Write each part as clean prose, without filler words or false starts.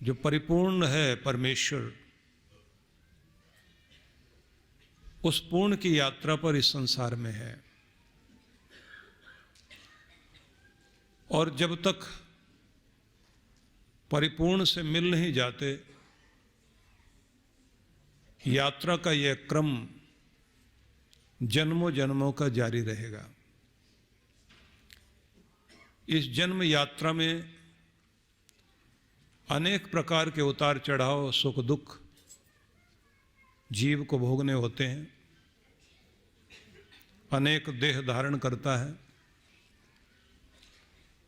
जो परिपूर्ण है परमेश्वर, उस पूर्ण की यात्रा पर इस संसार में है। और जब तक परिपूर्ण से मिल नहीं जाते, यात्रा का यह क्रम जन्मों जन्मों का जारी रहेगा। इस जन्म यात्रा में अनेक प्रकार के उतार चढ़ाव, सुख दुख जीव को भोगने होते हैं। अनेक देह धारण करता है।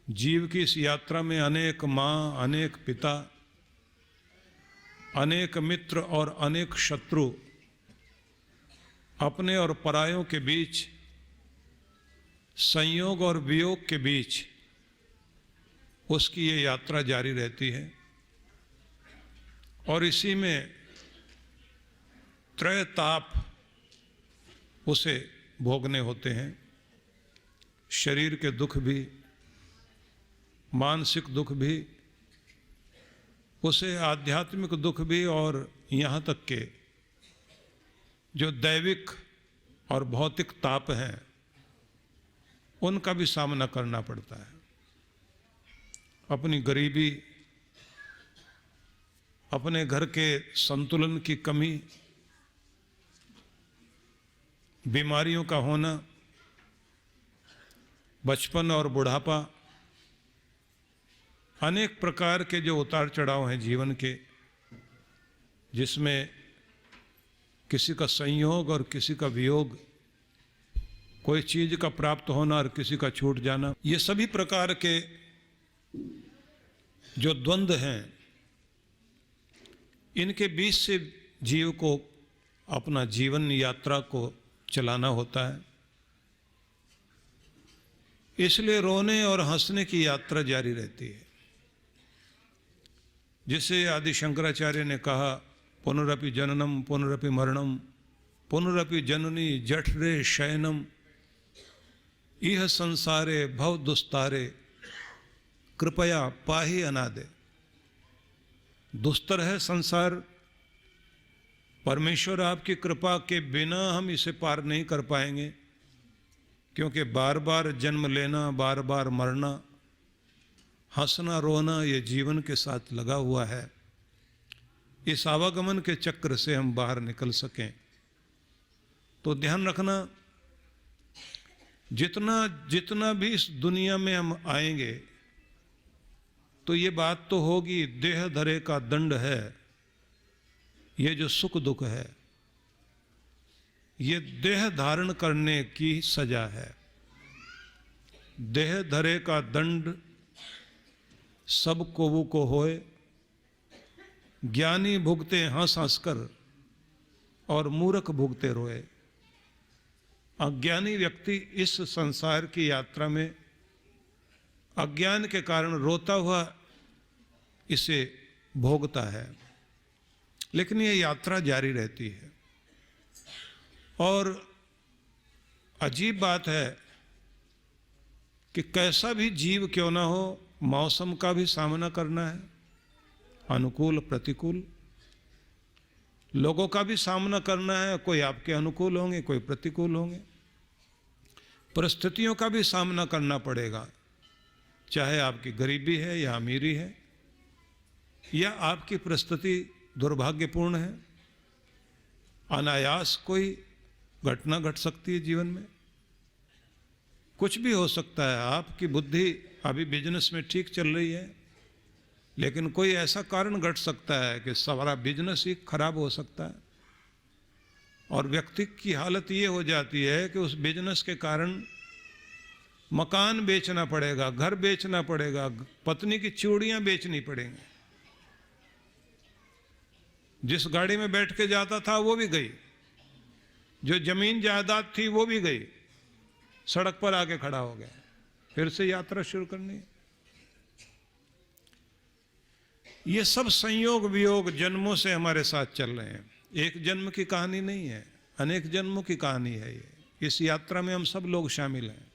जीव की इस यात्रा में अनेक माँ, अनेक पिता, अनेक मित्र और अनेक शत्रु, अपने और परायों के बीच, संयोग और वियोग के बीच उसकी ये यात्रा जारी रहती है। और इसी में त्रय ताप उसे भोगने होते हैं। शरीर के दुख भी, मानसिक दुख भी, उसे आध्यात्मिक दुख भी, और यहाँ तक के जो दैविक और भौतिक ताप हैं उनका भी सामना करना पड़ता है। अपनी गरीबी, अपने घर के संतुलन की कमी, बीमारियों का होना, बचपन और बुढ़ापा, अनेक प्रकार के जो उतार चढ़ाव हैं जीवन के, जिसमें किसी का संयोग और किसी का वियोग, कोई चीज का प्राप्त होना और किसी का छूट जाना, ये सभी प्रकार के जो द्वंद्व हैं, इनके बीच से जीव को अपना जीवन यात्रा को चलाना होता है। इसलिए रोने और हंसने की यात्रा जारी रहती है। जिसे आदि शंकराचार्य ने कहा, पुनरपि जननम पुनरपि मरणम पुनरपि जननी जठरे शयनम इह संसारे भव दुस्तारे कृपया पाहि अनादे। दुस्तर है संसार, परमेश्वर आपकी कृपा के बिना हम इसे पार नहीं कर पाएंगे, क्योंकि बार बार जन्म लेना, बार बार मरना, हंसना रोना ये जीवन के साथ लगा हुआ है। इस आवागमन के चक्र से हम बाहर निकल सकें तो ध्यान रखना, जितना जितना भी इस दुनिया में हम आएंगे तो ये बात तो होगी, देह धरे का दंड है। ये जो सुख दुख है, ये देह धारण करने की सजा है। देह धरे का दंड सब कोवु को होए, ज्ञानी भुगते हंस हंस कर और मूर्ख भुगते रोए। अज्ञानी व्यक्ति इस संसार की यात्रा में अज्ञान के कारण रोता हुआ इसे भोगता है, लेकिन ये यात्रा जारी रहती है। और अजीब बात है कि कैसा भी जीव क्यों ना हो, मौसम का भी सामना करना है, अनुकूल प्रतिकूल, लोगों का भी सामना करना है। कोई आपके अनुकूल होंगे, कोई प्रतिकूल होंगे। परिस्थितियों का भी सामना करना पड़ेगा, चाहे आपकी गरीबी है या अमीरी है, या आपकी परिस्थिति दुर्भाग्यपूर्ण है। अनायास कोई घटना घट सकती है जीवन में, कुछ भी हो सकता है। आपकी बुद्धि अभी बिजनेस में ठीक चल रही है, लेकिन कोई ऐसा कारण घट सकता है कि सारा बिजनेस ही खराब हो सकता है। और व्यक्ति की हालत ये हो जाती है कि उस बिजनेस के कारण मकान बेचना पड़ेगा, घर बेचना पड़ेगा, पत्नी की चूड़ियां बेचनी पड़ेंगी। जिस गाड़ी में बैठ के जाता था वो भी गई, जो जमीन जायदाद थी वो भी गई, सड़क पर आके खड़ा हो गया, फिर से यात्रा शुरू करनी है। ये सब संयोग वियोग जन्मों से हमारे साथ चल रहे हैं। एक जन्म की कहानी नहीं है, अनेक जन्मों की कहानी है ये। इस यात्रा में हम सब लोग शामिल हैं।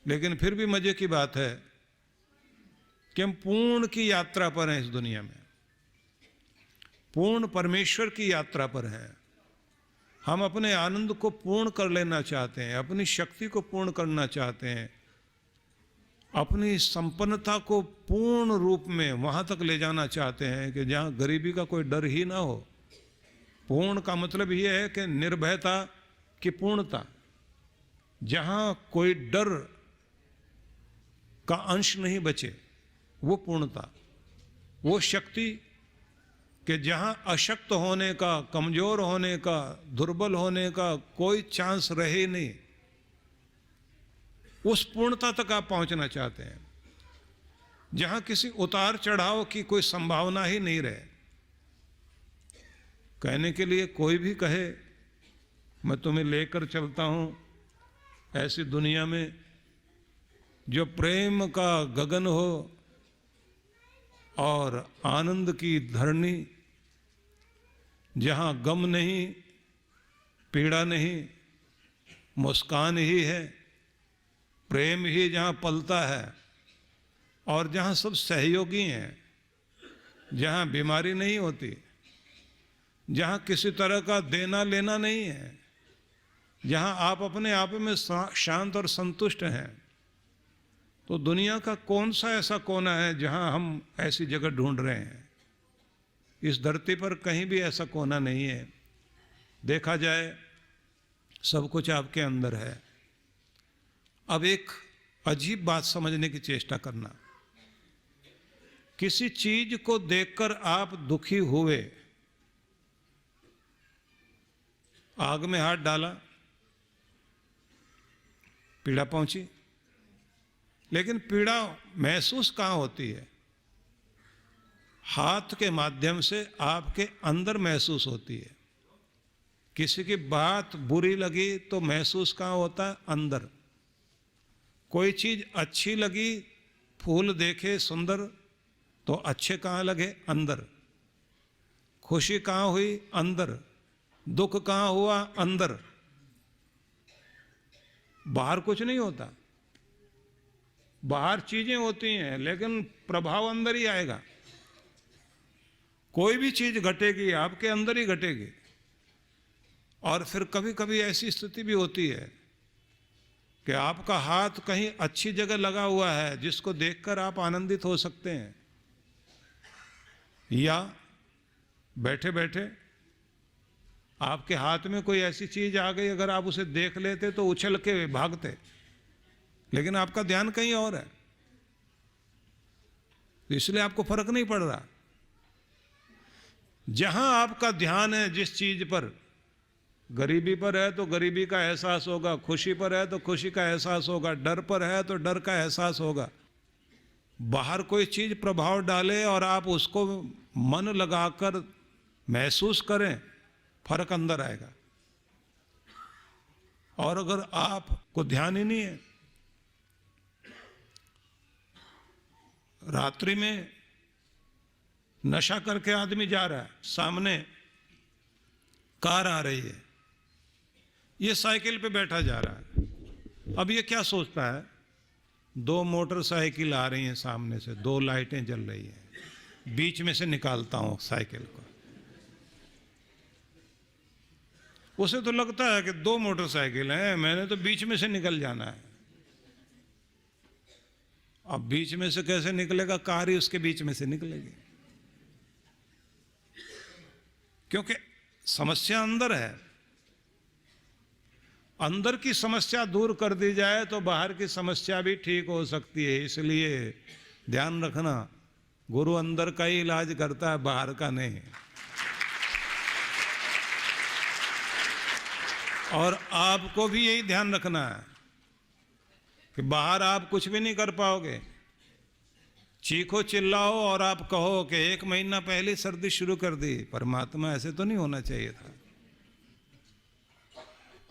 लेकिन फिर भी मजे की बात है कि हम पूर्ण की यात्रा पर हैं इस दुनिया में। पूर्ण परमेश्वर की यात्रा पर हैं। हम अपने आनंद को पूर्ण कर लेना चाहते हैं, अपनी शक्ति को पूर्ण करना चाहते हैं, अपनी संपन्नता को पूर्ण रूप में वहाँ तक ले जाना चाहते हैं कि जहाँ गरीबी का कोई डर ही ना हो। पूर्ण का मतलब यह है कि निर्भयता की पूर्णता, जहाँ कोई डर का अंश नहीं बचे, वो पूर्णता, वो शक्ति कि जहाँ अशक्त होने का, कमजोर होने का, दुर्बल होने का कोई चांस रहे नहीं, उस पूर्णता तक आप पहुंचना चाहते हैं, जहाँ किसी उतार चढ़ाव की कोई संभावना ही नहीं रहे। कहने के लिए कोई भी कहे मैं तुम्हें लेकर चलता हूँ ऐसी दुनिया में जो प्रेम का गगन हो और आनंद की धरणी, जहाँ गम नहीं, पीड़ा नहीं, मुस्कान ही है, प्रेम ही जहाँ पलता है, और जहाँ सब सहयोगी हैं, जहाँ बीमारी नहीं होती, जहाँ किसी तरह का देना लेना नहीं है, जहाँ आप अपने आप में शांत और संतुष्ट हैं। तो दुनिया का कौन सा ऐसा कोना है जहाँ हम ऐसी जगह ढूंढ रहे हैं? इस धरती पर कहीं भी ऐसा कोना नहीं है। देखा जाए सब कुछ आपके अंदर है। अब एक अजीब बात समझने की चेष्टा करना, किसी चीज को देखकर आप दुखी हुए, आग में हाथ डाला, पीड़ा पहुंची, लेकिन पीड़ा महसूस कहाँ होती है? हाथ के माध्यम से आपके अंदर महसूस होती है। किसी की बात बुरी लगी तो महसूस कहाँ होता है? अंदर। कोई चीज अच्छी लगी, फूल देखे सुंदर, तो अच्छे कहाँ लगे? अंदर। खुशी कहाँ हुई? अंदर। दुख कहाँ हुआ? अंदर। बाहर कुछ नहीं होता। बाहर चीजें होती हैं लेकिन प्रभाव अंदर ही आएगा। कोई भी चीज घटेगी आपके अंदर ही घटेगी। और फिर कभी कभी ऐसी स्थिति भी होती है कि आपका हाथ कहीं अच्छी जगह लगा हुआ है जिसको देखकर आप आनंदित हो सकते हैं, या बैठे बैठे आपके हाथ में कोई ऐसी चीज आ गई, अगर आप उसे देख लेते तो उछल के भागते, लेकिन आपका ध्यान कहीं और है, इसलिए आपको फर्क नहीं पड़ रहा। जहां आपका ध्यान है जिस चीज पर, गरीबी पर है तो गरीबी का एहसास होगा, खुशी पर है तो खुशी का एहसास होगा, डर पर है तो डर का एहसास होगा। बाहर कोई चीज प्रभाव डाले और आप उसको मन लगाकर महसूस करें, फर्क अंदर आएगा। और अगर आपको ध्यान ही नहीं है, रात्रि में नशा करके आदमी जा रहा है, सामने कार आ रही है, ये साइकिल पे बैठा जा रहा है। अब ये क्या सोचता है? दो मोटरसाइकिल आ रही हैं सामने से, दो लाइटें जल रही हैं, बीच में से निकालता हूं साइकिल को। उसे तो लगता है कि दो मोटरसाइकिल हैं, मैंने तो बीच में से निकल जाना है। अब बीच में से कैसे निकलेगा? कार ही उसके बीच में से निकलेगी, क्योंकि समस्या अंदर है। अंदर की समस्या दूर कर दी जाए तो बाहर की समस्या भी ठीक हो सकती है। इसलिए ध्यान रखना, गुरु अंदर का ही इलाज करता है, बाहर का नहीं। और आपको भी यही ध्यान रखना है कि बाहर आप कुछ भी नहीं कर पाओगे। चीखो चिल्लाओ और आप कहो कि 1 महीना पहले सर्दी शुरू कर दी। परमात्मा ऐसे तो नहीं होना चाहिए था।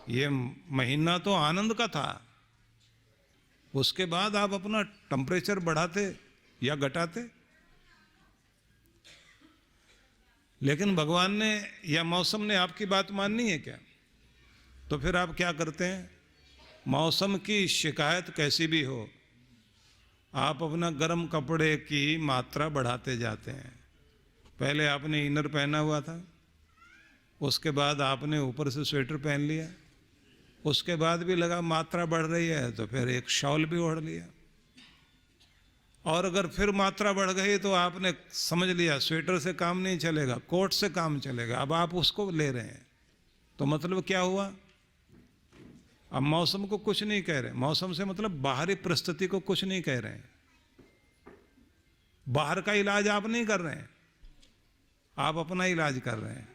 ये महीना तो आनंद का था, उसके बाद आप अपना टेम्परेचर बढ़ाते या घटाते। लेकिन भगवान ने या मौसम ने आपकी बात माननी है क्या? तो फिर आप क्या करते हैं? मौसम की शिकायत कैसी भी हो, आप अपना गर्म कपड़े की मात्रा बढ़ाते जाते हैं। पहले आपने इनर पहना हुआ था, उसके बाद आपने ऊपर से स्वेटर पहन लिया, उसके बाद भी लगा मात्रा बढ़ रही है तो फिर एक शॉल भी ओढ़ लिया, और अगर फिर मात्रा बढ़ गई तो आपने समझ लिया स्वेटर से काम नहीं चलेगा, कोट से काम चलेगा, अब आप उसको ले रहे हैं। तो मतलब क्या हुआ? अब मौसम को कुछ नहीं कह रहे, मौसम से मतलब बाहरी परिस्थिति को कुछ नहीं कह रहे हैं, बाहर का इलाज आप नहीं कर रहे हैं, आप अपना इलाज कर रहे हैं।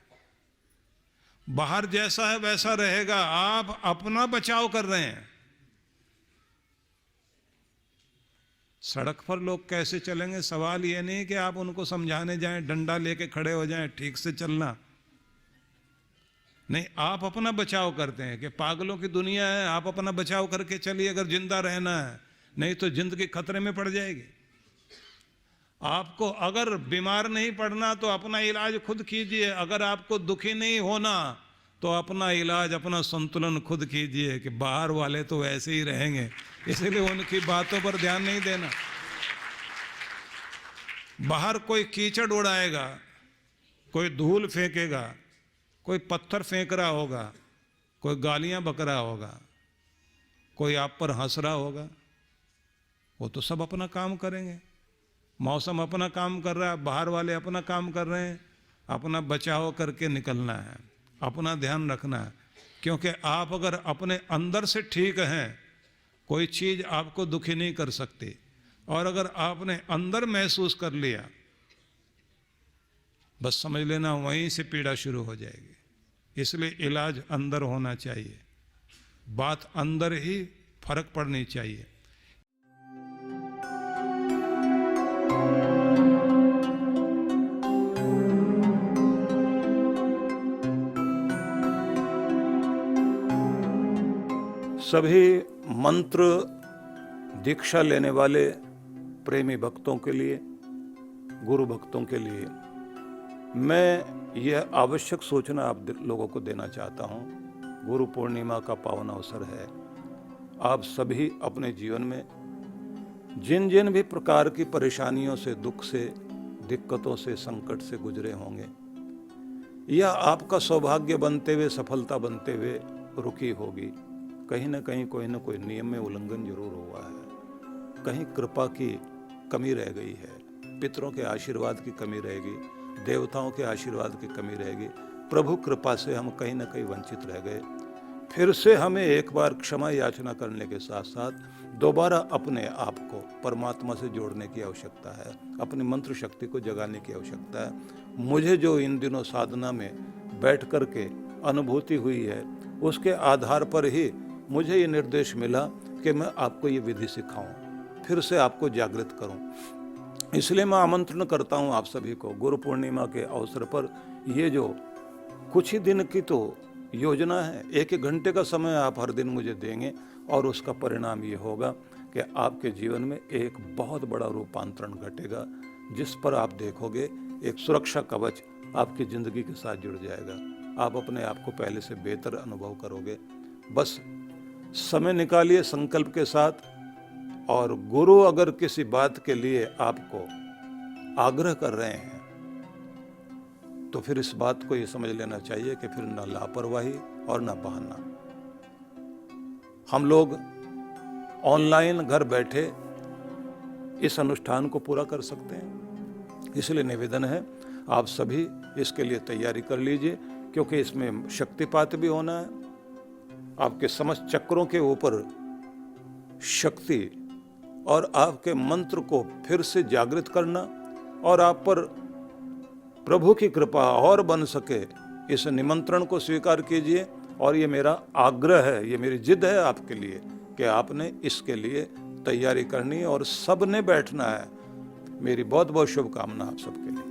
बाहर जैसा है वैसा रहेगा, आप अपना बचाव कर रहे हैं। सड़क पर लोग कैसे चलेंगे, सवाल यह नहीं कि आप उनको समझाने जाएं, डंडा लेके खड़े हो जाएं, ठीक से चलना नहीं, आप अपना बचाव करते हैं कि पागलों की दुनिया है, आप अपना बचाव करके चलिए अगर जिंदा रहना है, नहीं तो जिंदगी खतरे में पड़ जाएगी। आपको अगर बीमार नहीं पड़ना तो अपना इलाज खुद कीजिए, अगर आपको दुखी नहीं होना तो अपना इलाज, अपना संतुलन खुद कीजिए कि बाहर वाले तो ऐसे ही रहेंगे, इसलिए उनकी बातों पर ध्यान नहीं देना। बाहर कोई कीचड़ उड़ाएगा, कोई धूल फेंकेगा, कोई पत्थर फेंक रहा होगा, कोई गालियां बक रहा होगा, कोई आप पर हंस रहा होगा, वो तो सब अपना काम करेंगे। मौसम अपना काम कर रहा है, बाहर वाले अपना काम कर रहे हैं, अपना बचाव करके निकलना है, अपना ध्यान रखना है। क्योंकि आप अगर अपने अंदर से ठीक हैं, कोई चीज़ आपको दुखी नहीं कर सकती, और अगर आपने अंदर महसूस कर लिया, बस समझ लेना वहीं से पीड़ा शुरू हो जाएगी। इसलिए इलाज अंदर होना चाहिए, बात अंदर ही फर्क पड़नी चाहिए। सभी मंत्र दीक्षा लेने वाले प्रेमी भक्तों के लिए, गुरु भक्तों के लिए मैं यह आवश्यक सूचना आप लोगों को देना चाहता हूँ। गुरु पूर्णिमा का पावन अवसर है। आप सभी अपने जीवन में जिन जिन भी प्रकार की परेशानियों से, दुख से, दिक्कतों से, संकट से गुजरे होंगे, यह आपका सौभाग्य बनते हुए, सफलता बनते हुए रुकी होगी। कहीं ना कहीं कोई ना कोई नियम में उल्लंघन जरूर हुआ है, कहीं कृपा की कमी रह गई है, पितरों के आशीर्वाद की कमी रहेगी, देवताओं के आशीर्वाद की कमी रहेगी, प्रभु कृपा से हम कहीं ना कहीं वंचित रह गए। फिर से हमें एक बार क्षमा याचना करने के साथ साथ दोबारा अपने आप को परमात्मा से जोड़ने की आवश्यकता है, अपनी मंत्र शक्ति को जगाने की आवश्यकता है। मुझे जो इन दिनों साधना में बैठ कर के अनुभूति हुई है, उसके आधार पर ही मुझे ये निर्देश मिला कि मैं आपको ये विधि सिखाऊं, फिर से आपको जागृत करूं। इसलिए मैं आमंत्रण करता हूं आप सभी को, गुरु पूर्णिमा के अवसर पर ये जो कुछ ही दिन की तो योजना है, 1-1 घंटे का समय आप हर दिन मुझे देंगे, और उसका परिणाम ये होगा कि आपके जीवन में एक बहुत बड़ा रूपांतरण घटेगा, जिस पर आप देखोगे एक सुरक्षा कवच आपकी ज़िंदगी के साथ जुड़ जाएगा। आप अपने आप को पहले से बेहतर अनुभव करोगे। बस समय निकालिए संकल्प के साथ, और गुरु अगर किसी बात के लिए आपको आग्रह कर रहे हैं तो फिर इस बात को ये समझ लेना चाहिए कि फिर ना लापरवाही और ना बहाना। हम लोग ऑनलाइन घर बैठे इस अनुष्ठान को पूरा कर सकते हैं, इसलिए निवेदन है आप सभी इसके लिए तैयारी कर लीजिए, क्योंकि इसमें शक्तिपात भी होना है। आपके समस्त चक्रों के ऊपर शक्ति और आपके मंत्र को फिर से जागृत करना, और आप पर प्रभु की कृपा और बन सके, इस निमंत्रण को स्वीकार कीजिए। और ये मेरा आग्रह है, ये मेरी जिद है आपके लिए कि आपने इसके लिए तैयारी करनी है और सबने बैठना है। मेरी बहुत बहुत शुभकामना आप सबके लिए।